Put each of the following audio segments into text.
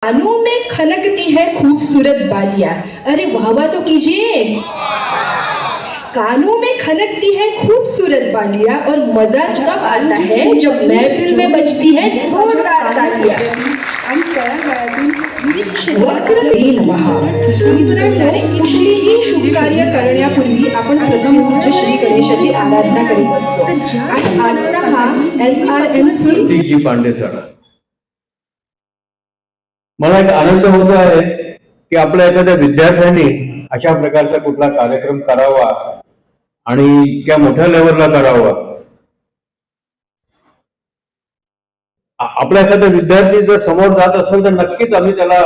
कानों में खनकती है खूबसूरत बालियां। अरे वाह वाह तो कीजिए। कानों में खनकती है खूबसूरत बालियां और मजा तब आता है जब महफिल में बजती है जोरदार तालियां। वक्रते नमः। मित्रांनो, कुठलीही शुभ कार्य करण्यापूर्वी आपण प्रथम पूज्य श्री गणेशाची आराधना करीत असतो आणि आजचा हा SRM जी पांडे सर, मला एक आनंद होतो आहे की आपल्या एखाद्या विद्यार्थ्यांनी अशा प्रकारचा कुठला कार्यक्रम करावा आणि इतक्या मोठ्या लेवलला करावा. आपला एखादा विद्यार्थी जर समोर जात असेल तर नक्कीच आम्ही त्याला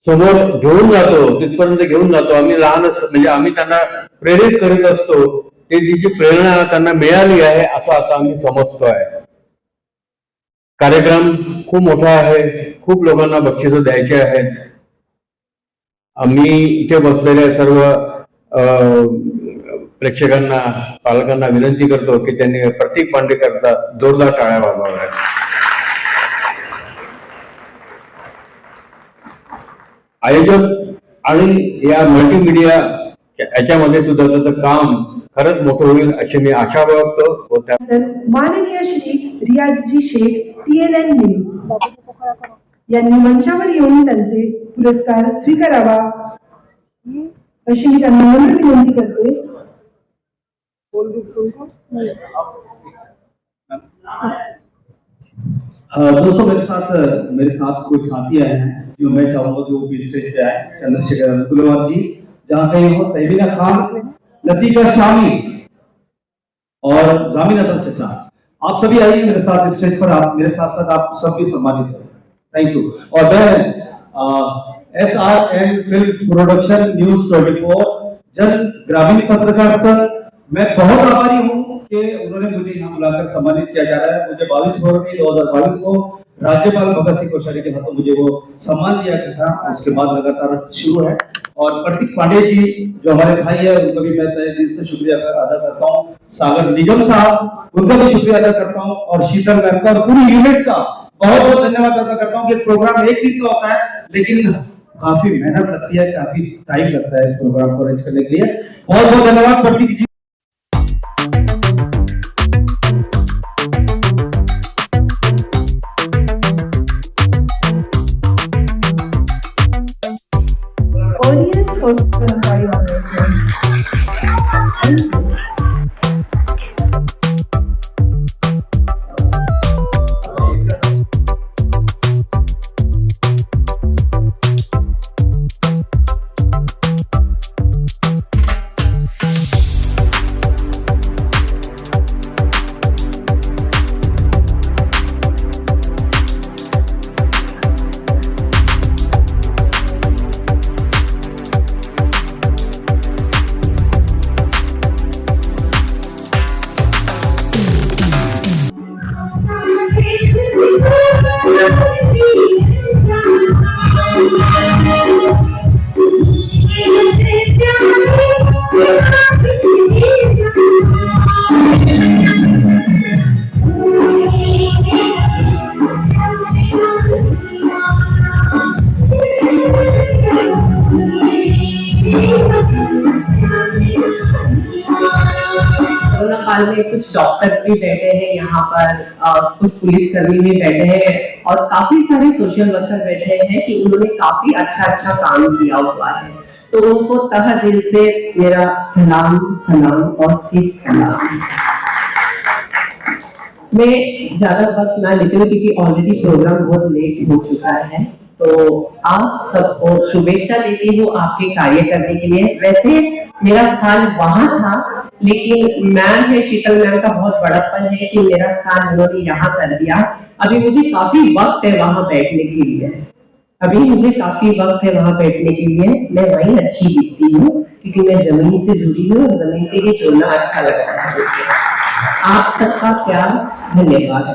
समोर घेऊन जातो, तिथपर्यंत घेऊन जातो. आम्ही लहान म्हणजे आम्ही त्यांना प्रेरित करीत असतो. ते जी प्रेरणा त्यांना मिळाली आहे असं आता आम्ही समजतो आहे. कार्यक्रम खूप मोठा आहे, खूप लोकांना बक्षिसं द्यायचे आहेत. आम्ही इथे बसलेल्या सर्व प्रेक्षकांना, पालकांना विनंती करतो की त्यांनी प्रतीक पांडे करता जोरदार टाळ्या वाजवाव्यात. आयोजक आणि या मल्टीमीडिया याच्यामध्ये सुद्धा त्याचं काम खरंच मोठं होईल अशी मी आशा बघतो. माननीय श्री रियाजजी शेख TNN न्यूज यांनी मंचावर येऊन त्यांचे पुरस्कार स्वीकारावा अशी मी त्यांना विनंती करते. दोस्तों, मेरे साथ कुछ साथी आए हैं जो मैं चाहूंगा कि वो भी स्टेज पे आए. चंद्रशेखर अनुकुलवार जी, जहाँ कहीं हो, तहमीना खान, लतीफा शामी और जामिना चचा, आप सभी आइए मेरे साथ स्टेज पर. आप मेरे साथ साथ आप सब भी सम्मानित हैं. Thank you. और मैं SRM फिल्म प्रोडक्शन न्यूज 24 जन ग्रामीण पत्रकार संघ, मैं बहुत आभारी हूँ कि उन्होंने मुझे यहाँ बुलाकर सम्मानित किया जा रहा है. मुझे 22 फरवरी 2022 को राज्यपाल भगत सिंह कोश्यारी के हाथों मुझे वो सम्मान दिया गया था. उसके बाद लगातार शुरू है. और प्रतीक पांडे जी जो हमारे भाई है, उनका भी मैं तहे दिल से शुक्रिया अदा करता हूँ. सागर निगम साहब, उनका भी शुक्रिया अदा करता हूँ. और शीतल मैम का और पूरी यूनिट का बहुत बहुत धन्यवाद अदा करता हूँ कि प्रोग्राम एक दिन का होता है लेकिन काफी मेहनत लगती है, काफी टाइम लगता है इस प्रोग्राम को अरेंज करने के लिए. बहुत बहुत धन्यवाद प्रतीक जी. काल में कुछ डॉक्टर्स भी बैठे हैं यहाँ पर, कुछ पुलिस कर्मी भी बैठे हैं और काफी सारे सोशल वर्कर बैठे हैं कि उन्होंने काफी अच्छा काम किया हुआ है. तो उनको तहे दिल से मेरा सलाम सलाम और सिर्फ सलाम. मैं ज्यादा वक्त ना लेती हूँ क्योंकि ऑलरेडी प्रोग्राम बहुत लेट हो चुका है. तो आप सबको शुभेच्छा देती हूँ आपके कार्य करने के लिए. वैसे मेरा स्थान वहां था लेकिन मैम है, शीतल मैम का बहुत बड़ापन है कि मेरा स्थान उन्होंने यहाँ कर दिया. अभी मुझे काफी वक्त है वहां बैठने के लिए. मैं वहीं अच्छी दिखती हूँ क्योंकि मैं जमीन से जुड़ी हूँ और जमीन से ही जुड़ना अच्छा लगता है. आप सबका प्यार, धन्यवाद.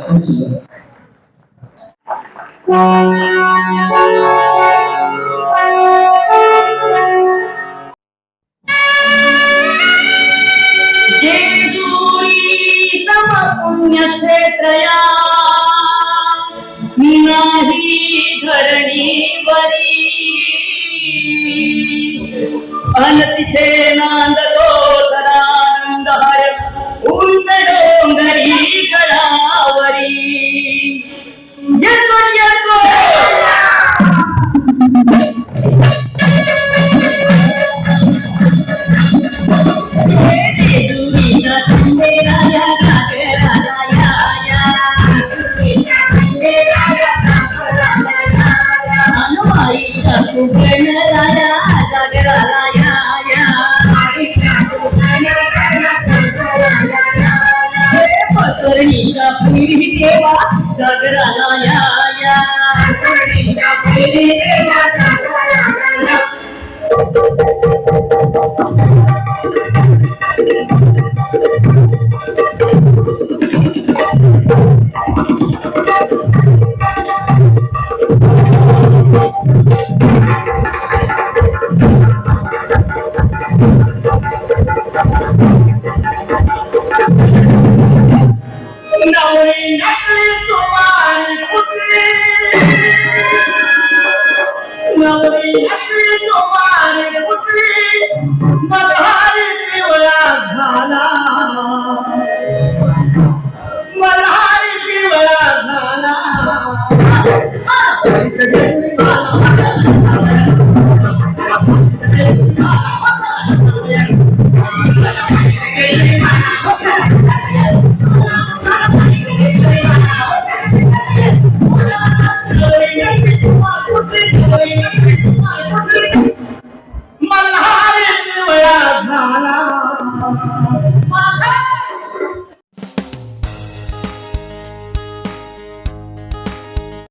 पुण्यक्षेत्रया निनाही धरणी अन तिथे नांदतो सदानंद हर उंच डोंगरी गडावरी येतो येतो मला